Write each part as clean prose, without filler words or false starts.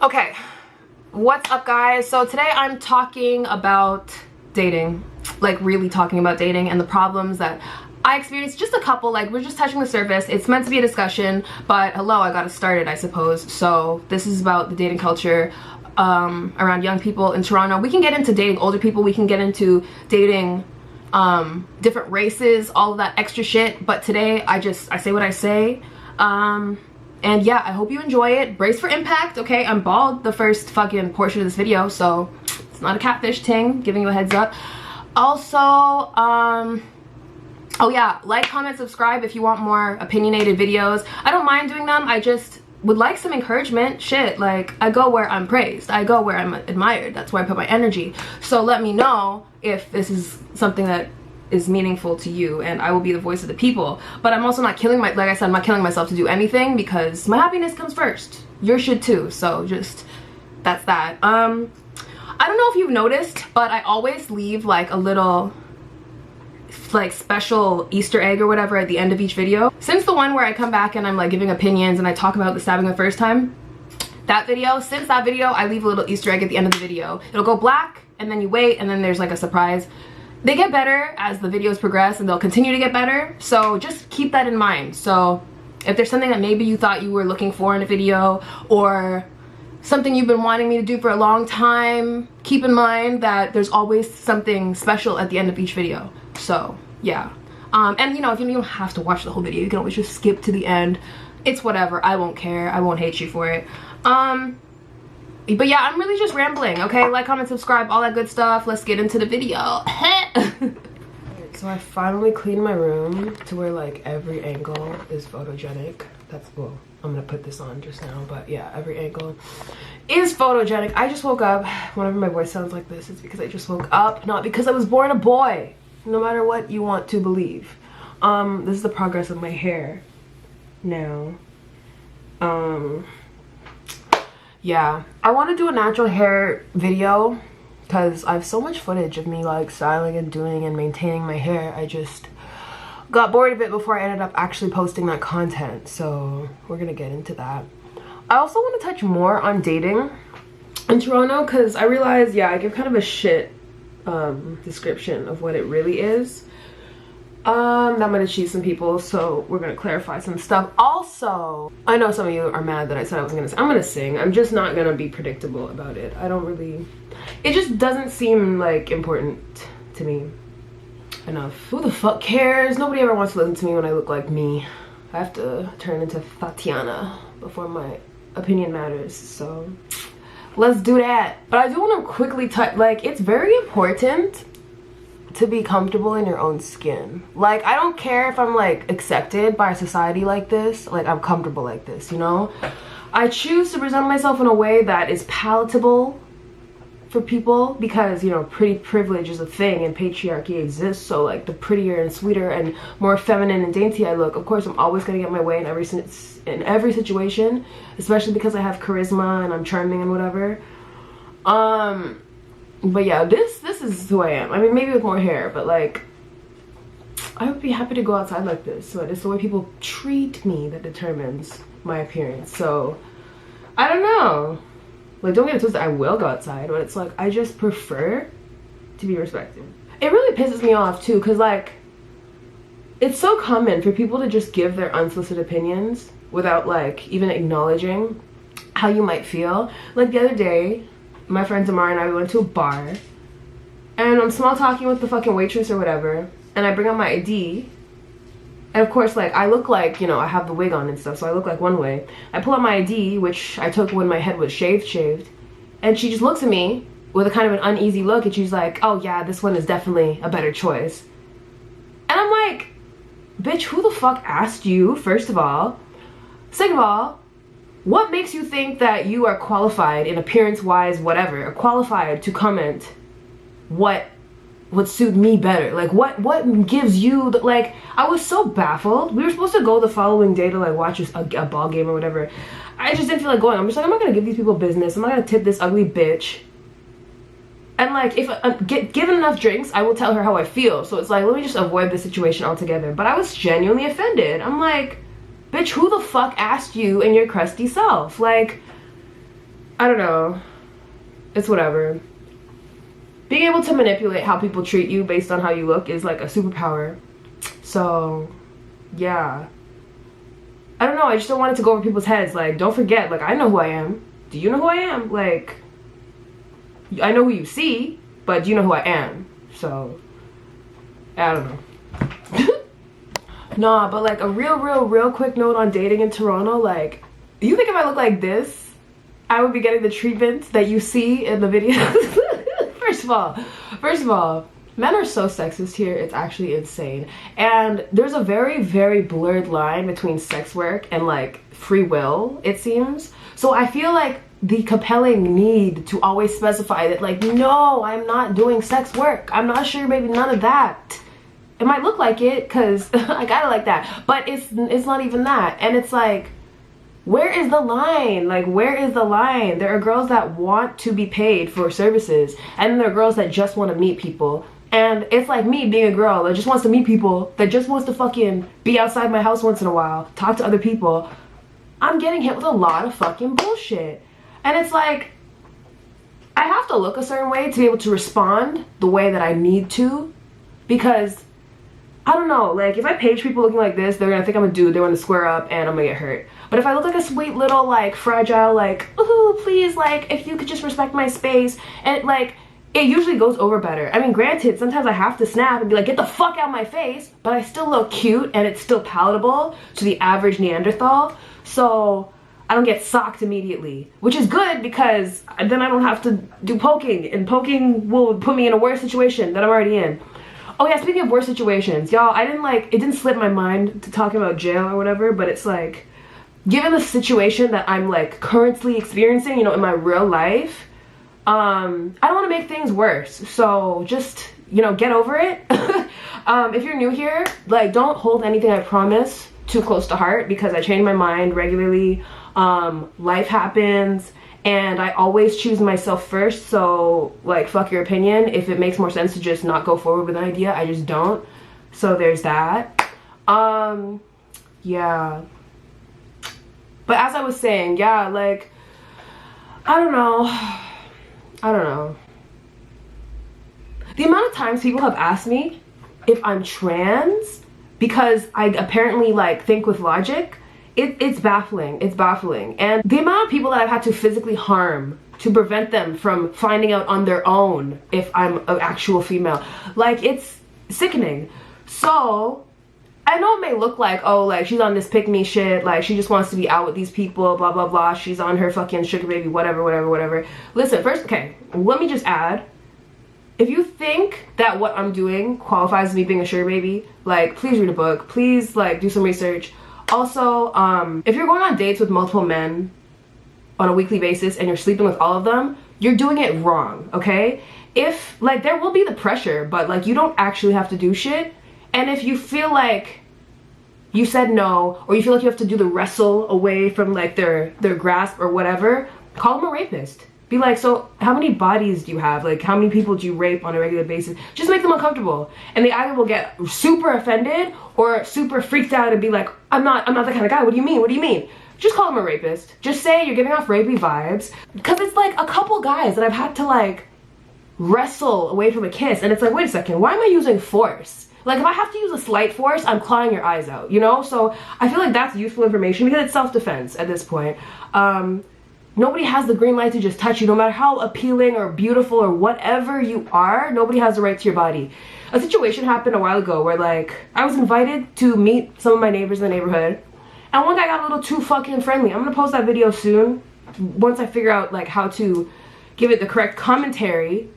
Okay, what's up guys? So today I'm talking about dating, like really talking about dating and the problems that I experienced. Just a couple, like we're just touching the surface. It's meant to be a discussion, but hello, I gotta start it, I suppose. So this is about the dating culture around young people in Toronto. We can get into dating older people, we can get into dating different races, all of that extra shit, but today I say what I say. And yeah, I hope you enjoy it. Brace for impact, okay? I'm bald the first fucking portion of this video, so it's not a catfish ting, giving you a heads up. Also, oh yeah, like, comment, subscribe if you want more opinionated videos. I don't mind doing them, I just would like some encouragement. Shit, like, I go where I'm praised, I go where I'm admired, that's where I put my energy. So let me know if this is something that is meaningful to you, and I will be the voice of the people. But I'm also not killing like I said, I'm not killing myself to do anything because my happiness comes first. Yours should too, so just, that's that. I don't know if you've noticed, but I always leave like a little like special Easter egg or whatever at the end of each video. Since the one where I come back and I'm like giving opinions and I talk about the stabbing the first time, since that video I leave a little Easter egg at the end of the video. It'll go black and then you wait and then there's like a surprise. They get better as the videos progress and they'll continue to get better, so just keep that in mind. So if there's something that maybe you thought you were looking for in a video, or something you've been wanting me to do for a long time, keep in mind that there's always something special at the end of each video. So yeah, and you know, if you don't have to watch the whole video, you can always just skip to the end. It's whatever, I won't care, I won't hate you for it. But yeah, I'm really just rambling, okay? Like, comment, subscribe, all that good stuff. Let's get into the video. So I finally cleaned my room to where like every angle is photogenic. That's, well, I'm gonna put this on just now, but yeah, every angle is photogenic. I just woke up. Whenever my voice sounds like this, it's because I just woke up, not because I was born a boy, no matter what you want to believe. This is the progress of my hair now. Yeah, I want to do a natural hair video because I have so much footage of me like styling and doing and maintaining my hair. I just got bored of it before I ended up actually posting that content, so we're gonna get into that. I also want to touch more on dating in Toronto because I realized, yeah, I give kind of a shit description of what it really is. That might have cheesed some people, so we're gonna clarify some stuff. Also, I know some of you are mad that I said I wasn't gonna sing. I'm gonna sing. I'm just not gonna be predictable about it. I don't really, it just doesn't seem like important to me enough. Who the fuck cares? Nobody ever wants to listen to me when I look like me. I have to turn into Tatiana before my opinion matters, so let's do that. But I do want to quickly touch, like, it's very important to be comfortable in your own skin. Like, I don't care if I'm like accepted by a society like this, like I'm comfortable like this, you know? I choose to present myself in a way that is palatable for people because, you know, pretty privilege is a thing and patriarchy exists, so like the prettier and sweeter and more feminine and dainty I look, of course I'm always gonna get my way in every situation, especially because I have charisma and I'm charming and whatever. But yeah, this is who I am. I mean, maybe with more hair, but like, I would be happy to go outside like this. So it's the way people treat me that determines my appearance. So I don't know. Like, don't get it twisted, I will go outside, but it's like, I just prefer to be respected. It really pisses me off too, because like, it's so common for people to just give their unsolicited opinions without like even acknowledging how you might feel. Like the other day, my friend Tamara and I, we went to a bar and I'm small talking with the fucking waitress or whatever, and I bring out my ID, and of course, like, I look like, you know, I have the wig on and stuff, so I look like one way. I pull out my ID, which I took when my head was shaved, and she just looks at me with a kind of an uneasy look, and she's like, oh yeah, this one is definitely a better choice. And I'm like, bitch, who the fuck asked you, first of all? Second of all, what makes you think that you are qualified in appearance-wise, whatever, or qualified to comment what would suit me better? Like, what gives you the, like, I was so baffled. We were supposed to go the following day to like watch a ball game or whatever. I just didn't feel like going. I'm just like, I'm not gonna give these people business. I'm not gonna tip this ugly bitch. And like, if given enough drinks, I will tell her how I feel. So it's like, let me just avoid the situation altogether. But I was genuinely offended. I'm like, bitch, who the fuck asked you and your crusty self? Like, I don't know, it's whatever. Being able to manipulate how people treat you based on how you look is like a superpower. So yeah, I don't know, I just don't want it to go over people's heads. Like, don't forget, like, I know who I am. Do you know who I am? Like, I know who you see, but do you know who I am? So I don't know. Nah, but like a real quick note on dating in Toronto. Like, you think if I look like this, I would be getting the treatment that you see in the videos? First of all, men are so sexist here, it's actually insane. And there's a very blurred line between sex work and like free will, it seems. So I feel like the compelling need to always specify that, like, no, I'm not doing sex work, I'm not sure, maybe none of that. It might look like it because I gotta like that, but it's not even that. And it's like, where is the line? Like, where is the line? There are girls that want to be paid for services, and then there are girls that just want to meet people. And it's like me being a girl that just wants to meet people, that just wants to fucking be outside my house once in a while, talk to other people. I'm getting hit with a lot of fucking bullshit. And it's like, I have to look a certain way to be able to respond the way that I need to, because I don't know, like, if I page people looking like this, they're gonna think I'm a dude, they want to square up, and I'm gonna get hurt. But if I look like a sweet little, like, fragile, like, ooh, please, like, if you could just respect my space, and like, it usually goes over better. I mean, granted, sometimes I have to snap and be like, get the fuck out of my face, but I still look cute, and it's still palatable to the average Neanderthal, so I don't get socked immediately, which is good because then I don't have to do poking, and poking will put me in a worse situation that I'm already in. Oh yeah, speaking of worse situations, y'all, it didn't slip my mind to talking about jail or whatever, but it's like, given the situation that I'm like currently experiencing, you know, in my real life, I don't want to make things worse. So just, you know, get over it. If you're new here, like, don't hold anything I promise too close to heart, because I change my mind regularly. Life happens, and I always choose myself first. So like, fuck your opinion. If it makes more sense to just not go forward with an idea, I just don't. So there's that. Yeah. But as I was saying, yeah, like, I don't know. The amount of times people have asked me if I'm trans because I apparently like think with logic, it's baffling. It's baffling. And the amount of people that I've had to physically harm to prevent them from finding out on their own if I'm an actual female, like, it's sickening. So I know it may look like, oh, like, she's on this pick-me shit, like, she just wants to be out with these people, blah, blah, blah, she's on her fucking sugar baby, whatever. Listen, first, okay, let me just add, if you think that what I'm doing qualifies me being a sugar baby, like, please read a book, please, like, do some research. Also, if you're going on dates with multiple men on a weekly basis and you're sleeping with all of them, you're doing it wrong, okay? If, like, there will be the pressure, but, like, you don't actually have to do shit. And if you feel like you said no, or you feel like you have to do the wrestle away from like their grasp or whatever, call them a rapist. Be like, so how many bodies do you have? Like, how many people do you rape on a regular basis? Just make them uncomfortable. And they either will get super offended or super freaked out and be like, I'm not that kind of guy. What do you mean? What do you mean? Just call them a rapist. Just say you're giving off rapey vibes. Because it's like a couple guys that I've had to like wrestle away from a kiss. And it's like, wait a second, why am I using force? Like, if I have to use a slight force, I'm clawing your eyes out, you know? So I feel like that's useful information because it's self-defense at this point. Nobody has the green light to just touch you, no matter how appealing or beautiful or whatever you are. Nobody has the right to your body. A situation happened a while ago where, like, I was invited to meet some of my neighbors in the neighborhood, and one guy got a little too fucking friendly. I'm gonna post that video soon, once I figure out, like, how to give it the correct commentary.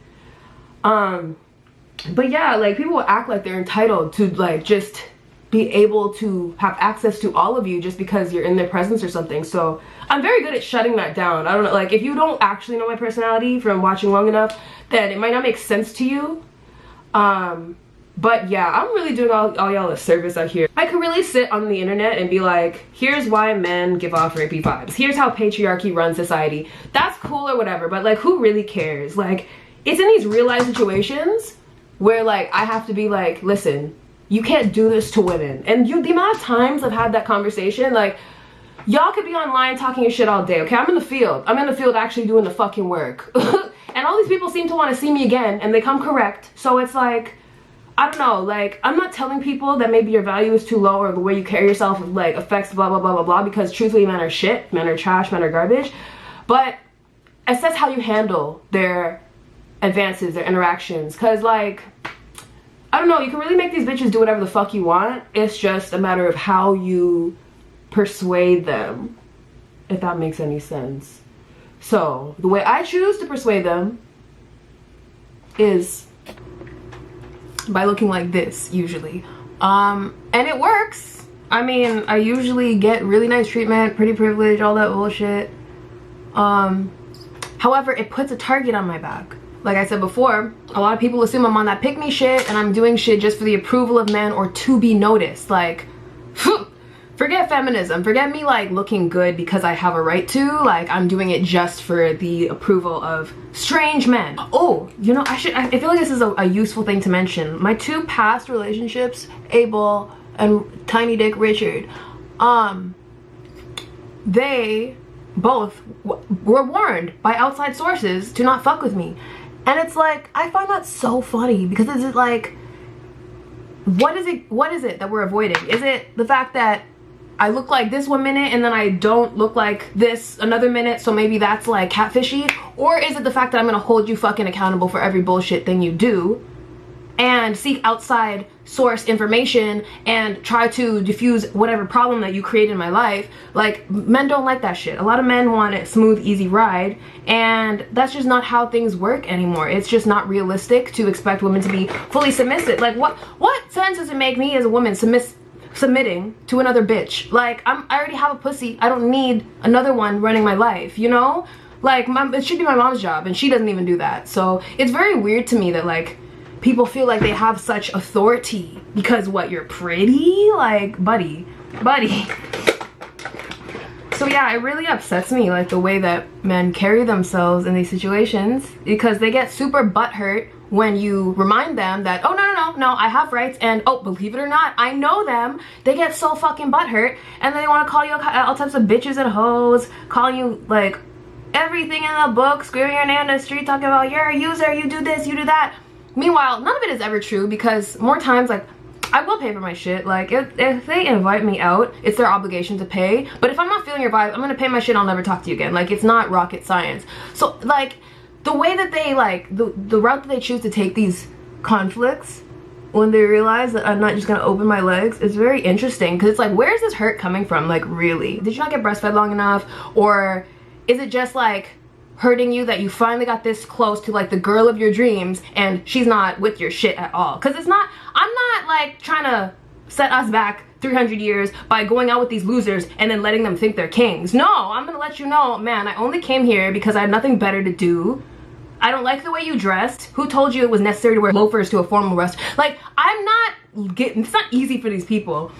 But yeah, like, people will act like they're entitled to, like, just be able to have access to all of you just because you're in their presence or something. So I'm very good at shutting that down. I don't know, like, if you don't actually know my personality from watching long enough, then it might not make sense to you. But yeah, I'm really doing all y'all a service out here. I could really sit on the internet and be like, here's why men give off rapey vibes. Here's how patriarchy runs society. That's cool or whatever, but like, who really cares? Like, it's in these real life situations where like I have to be like, listen, you can't do this to women. And the amount of times I've had that conversation, like, y'all could be online talking your shit all day, okay? I'm in the field actually doing the fucking work. And all these people seem to want to see me again, and they come correct. So it's like, I don't know, like, I'm not telling people that maybe your value is too low or the way you carry yourself like affects blah blah blah blah blah, because truthfully men are shit, men are trash, men are garbage. But it says how you handle their advances, their interactions, because like, I don't know, you can really make these bitches do whatever the fuck you want. It's just a matter of how you persuade them, if that makes any sense. So the way I choose to persuade them is by looking like this usually, and it works. I mean, I usually get really nice treatment, pretty privilege, all that bullshit. However, it puts a target on my back. Like I said before, a lot of people assume I'm on that pick me shit and I'm doing shit just for the approval of men or to be noticed. Like, forget feminism, forget me like looking good because I have a right to. Like, I'm doing it just for the approval of strange men. Oh, you know, I feel like this is a useful thing to mention. My 2 past relationships, Abel and Tiny Dick Richard, they both were warned by outside sources to not fuck with me. And it's like, I find that so funny, because is it like, what is it that we're avoiding? Is it the fact that I look like this one minute and then I don't look like this another minute, so maybe that's like catfishy? Or is it the fact that I'm gonna hold you fucking accountable for every bullshit thing you do and seek outside source information and try to diffuse whatever problem that you create in my life? Like, men don't like that shit. A lot of men want a smooth, easy ride, and that's just not how things work anymore. It's just not realistic to expect women to be fully submissive. Like, what sense does it make me as a woman submitting to another bitch? Like, I already have a pussy. I don't need another one running my life, you know? Like, it should be my mom's job, and she doesn't even do that. So it's very weird to me that like people feel like they have such authority because what, you're pretty? Like, buddy. So yeah, it really upsets me, like the way that men carry themselves in these situations, because they get super butthurt when you remind them that, oh no, I have rights, and oh, believe it or not, I know them. They get so fucking butthurt, and then they want to call you all types of bitches and hoes, calling you like everything in the book, screaming your name on the street, talking about you're a user, you do this, you do that. Meanwhile, none of it is ever true, because more times, like, I will pay for my shit. Like, if they invite me out, it's their obligation to pay. But if I'm not feeling your vibe, I'm gonna pay my shit, I'll never talk to you again. Like, it's not rocket science. So, like, the way that they, like, the route that they choose to take these conflicts when they realize that I'm not just gonna open my legs is very interesting, because it's like, where's this hurt coming from? Like, really? Did you not get breastfed long enough? Or is it just, like, hurting you that you finally got this close to like the girl of your dreams and she's not with your shit at all? Because I'm not like trying to set us back 300 years by going out with these losers and then letting them think they're kings. No, I'm gonna let you know, man, I only came here because I had nothing better to do. I don't like the way you dressed. Who told you it was necessary to wear loafers to a formal restaurant? Like, it's not easy for these people.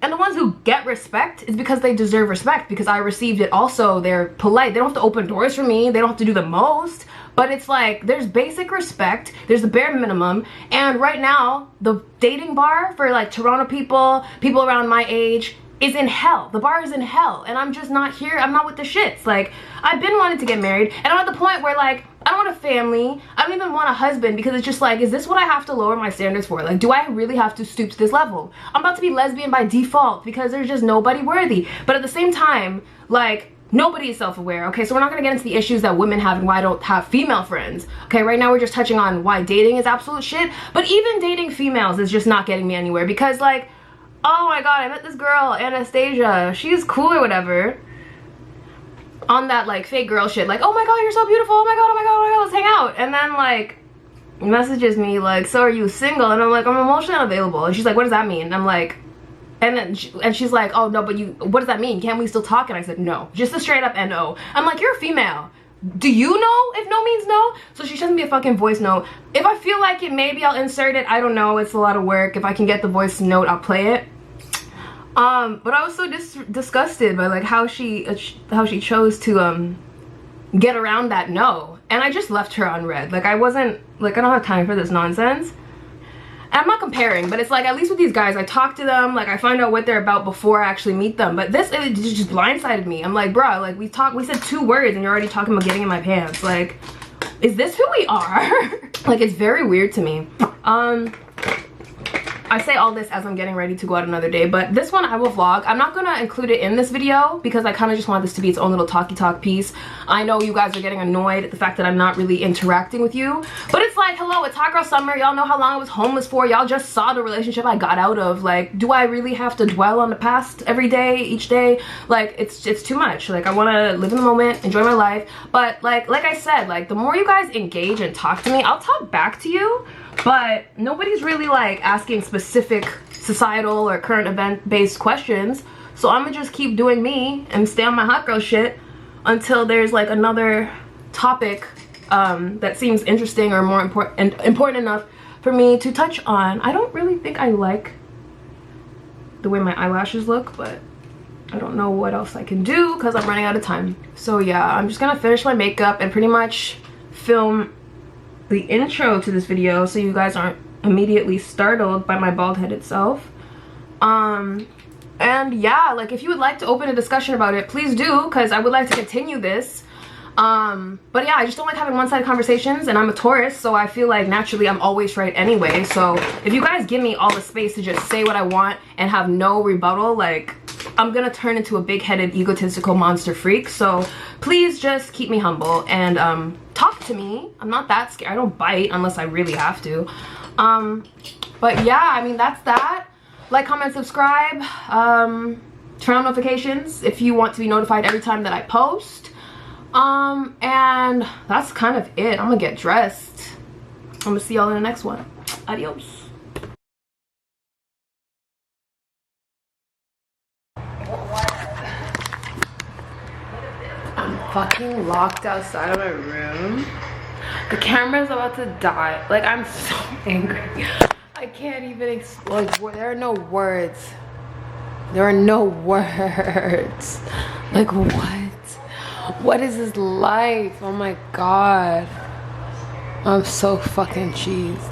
And the ones who get respect is because they deserve respect, because I received it also. They're polite. They don't have to open doors for me. They don't have to do the most. But it's like, there's basic respect. There's the bare minimum. And right now, the dating bar for like Toronto people around my age, is in hell. The bar is in hell. And I'm just not here. I'm not with the shits. Like, I've been wanting to get married. And I'm at the point where like, I don't want a family. I don't even want a husband, because it's just like, is this what I have to lower my standards for? Like, do I really have to stoop to this level? I'm about to be lesbian by default because there's just nobody worthy. But at the same time, like, nobody is self-aware. Okay, so we're not gonna get into the issues that women have and why I don't have female friends. Okay, right now we're just touching on why dating is absolute shit. But even dating females is just not getting me anywhere, because like, oh my god, I met this girl, Anastasia. She's cool or whatever. On that like fake girl shit, like, oh my god, you're so beautiful, oh my god, oh my god, oh my god, let's hang out. And then like messages me like, so are you single? And I'm like, I'm emotionally unavailable. And she's like, what does that mean? And I'm like, and then she's like, oh no, but what does that mean? Can't we still talk? And I said, no, just a straight up no. I'm like, you're a female. Do you know if no means no? So she sends me a fucking voice note. If I feel like it, maybe I'll insert it. I don't know, it's a lot of work. If I can get the voice note, I'll play it. But I was so disgusted by like how she chose to get around that no, and I just left her on red. Like, I don't have time for this nonsense. And I'm not comparing, but it's like, at least with these guys, I talk to them, like I find out what they're about before I actually meet them. But this, it just blindsided me. I'm like, bruh, like we said 2 words and you're already talking about getting in my pants. Like, is this who we are? Like, it's very weird to me. I say all this as I'm getting ready to go out another day, but this one I will vlog. I'm not gonna include it in this video because I kind of just want this to be its own little talky talk piece. I know you guys are getting annoyed at the fact that I'm not really interacting with you, but it's like, hello, it's hot girl summer. Y'all know how long I was homeless for. Y'all just saw the relationship I got out of. Like, do I really have to dwell on the past every day, each day? Like, it's too much. Like, I want to live in the moment, enjoy my life. But like I said, like, the more you guys engage and talk to me, I'll talk back to you. But nobody's really like asking specific societal or current event based questions, so I'm gonna just keep doing me and stay on my hot girl shit until there's like another topic that seems interesting or more important enough for me to touch on. I don't really think I like the way my eyelashes look, but I don't know what else I can do because I'm running out of time. So yeah, I'm just gonna finish my makeup and pretty much film the intro to this video so you guys aren't immediately startled by my bald head itself. And yeah, like, if you would like to open a discussion about it, please do, because I would like to continue this. But yeah, I just don't like having one-sided conversations, and I'm a Taurus, so I feel like naturally I'm always right anyway. So if you guys give me all the space to just say what I want and have no rebuttal, like, I'm gonna turn into a big-headed egotistical monster freak. So please just keep me humble and talk to me. I'm not that scared. I don't bite unless I really have to. But yeah, I mean, that's that. Like, comment, subscribe, turn on notifications if you want to be notified every time that I post. And that's kind of it. I'm gonna get dressed. I'm gonna see y'all in the next one. Adios. I'm fucking locked outside of my room. The camera's about to die. Like, I'm so angry. I can't even like, there are no words. There are no words. Like, what? What is this life? Oh my god. I'm so fucking cheesed.